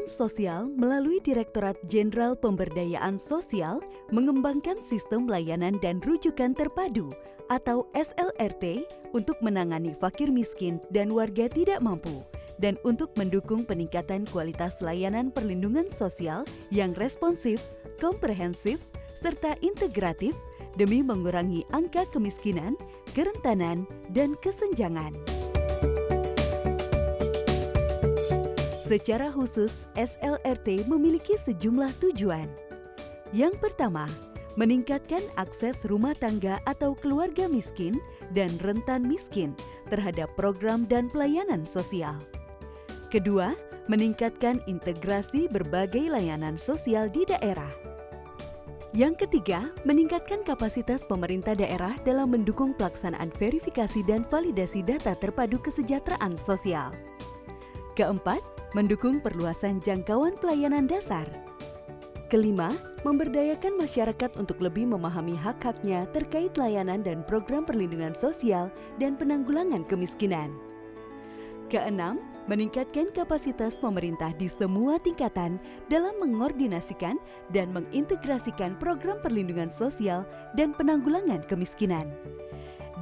Perlindungan Sosial melalui Direktorat Jenderal Pemberdayaan Sosial mengembangkan sistem layanan dan rujukan terpadu atau SLRT untuk menangani fakir miskin dan warga tidak mampu dan untuk mendukung peningkatan kualitas layanan perlindungan sosial yang responsif, komprehensif, serta integratif demi mengurangi angka kemiskinan, kerentanan, dan kesenjangan. Secara khusus, SLRT memiliki sejumlah tujuan. Yang pertama, meningkatkan akses rumah tangga atau keluarga miskin dan rentan miskin terhadap program dan pelayanan sosial. Kedua, meningkatkan integrasi berbagai layanan sosial di daerah. Yang ketiga, meningkatkan kapasitas pemerintah daerah dalam mendukung pelaksanaan verifikasi dan validasi data terpadu kesejahteraan sosial. Keempat, mendukung perluasan jangkauan pelayanan dasar. Kelima, memberdayakan masyarakat untuk lebih memahami hak-haknya terkait layanan dan program perlindungan sosial dan penanggulangan kemiskinan. Keenam, meningkatkan kapasitas pemerintah di semua tingkatan dalam mengordinasikan dan mengintegrasikan program perlindungan sosial dan penanggulangan kemiskinan.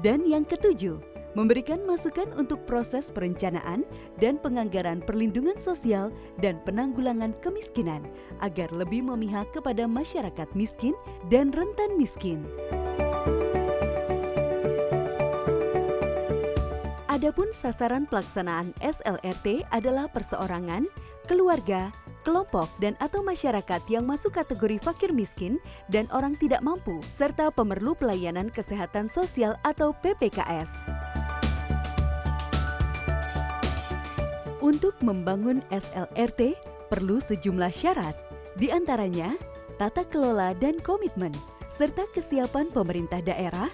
Dan yang ketujuh, memberikan masukan untuk proses perencanaan dan penganggaran perlindungan sosial dan penanggulangan kemiskinan agar lebih memihak kepada masyarakat miskin dan rentan miskin. Adapun sasaran pelaksanaan SLRT adalah perseorangan, keluarga, kelompok dan/atau masyarakat yang masuk kategori fakir miskin dan orang tidak mampu, serta pemerlu pelayanan kesehatan sosial atau PPKS. Untuk membangun SLRT, perlu sejumlah syarat, di antaranya tata kelola dan komitmen, serta kesiapan pemerintah daerah,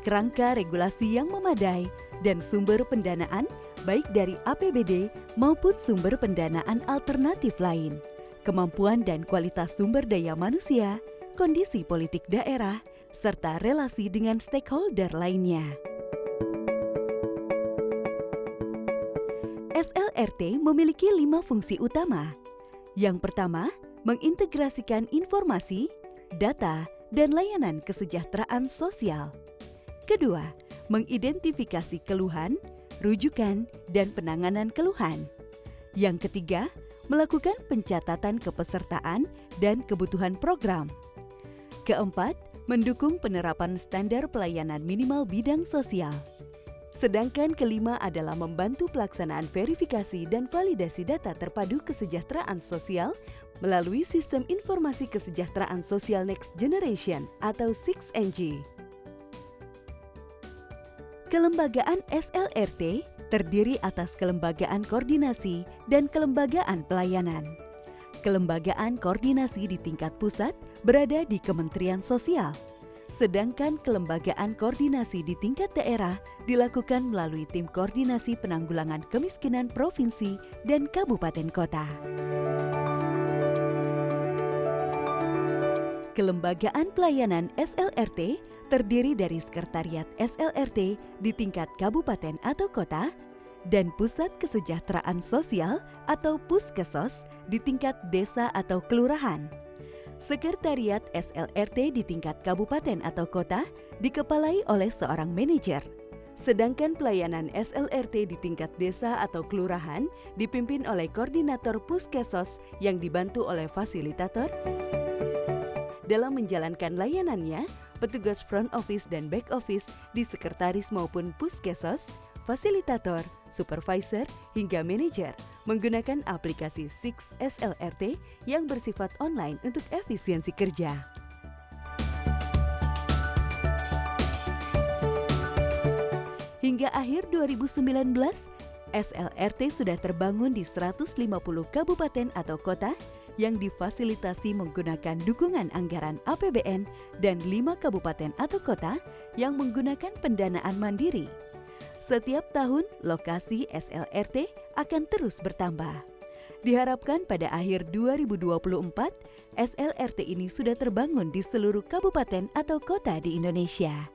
kerangka regulasi yang memadai, dan sumber pendanaan baik dari APBD maupun sumber pendanaan alternatif lain, kemampuan dan kualitas sumber daya manusia, kondisi politik daerah, serta relasi dengan stakeholder lainnya. SLRT memiliki 5 fungsi utama. Yang pertama, mengintegrasikan informasi, data, dan layanan kesejahteraan sosial. Kedua, mengidentifikasi keluhan, rujukan, dan penanganan keluhan. Yang ketiga, melakukan pencatatan kepesertaan dan kebutuhan program. Keempat, mendukung penerapan standar pelayanan minimal bidang sosial. Sedangkan kelima adalah membantu pelaksanaan verifikasi dan validasi data terpadu kesejahteraan sosial melalui Sistem Informasi Kesejahteraan Sosial Next Generation atau 6NG. Kelembagaan SLRT terdiri atas kelembagaan koordinasi dan kelembagaan pelayanan. Kelembagaan koordinasi di tingkat pusat berada di Kementerian Sosial. Sedangkan kelembagaan koordinasi di tingkat daerah dilakukan melalui Tim Koordinasi Penanggulangan Kemiskinan Provinsi dan Kabupaten Kota. Kelembagaan pelayanan SLRT terdiri dari Sekretariat SLRT di tingkat kabupaten atau kota dan Pusat Kesejahteraan Sosial atau Puskesos di tingkat desa atau kelurahan. Sekretariat SLRT di tingkat kabupaten atau kota dikepalai oleh seorang manajer. Sedangkan pelayanan SLRT di tingkat desa atau kelurahan dipimpin oleh koordinator Puskesos yang dibantu oleh fasilitator. Dalam menjalankan layanannya, petugas front office dan back office di sekretaris maupun Puskesos, fasilitator, supervisor, hingga manajer menggunakan aplikasi 6SLRT yang bersifat online untuk efisiensi kerja. Hingga akhir 2019, SLRT sudah terbangun di 150 kabupaten atau kota yang difasilitasi menggunakan dukungan anggaran APBN dan 5 kabupaten atau kota yang menggunakan pendanaan mandiri. Setiap tahun, lokasi SLRT akan terus bertambah. Diharapkan pada akhir 2024, SLRT ini sudah terbangun di seluruh kabupaten atau kota di Indonesia.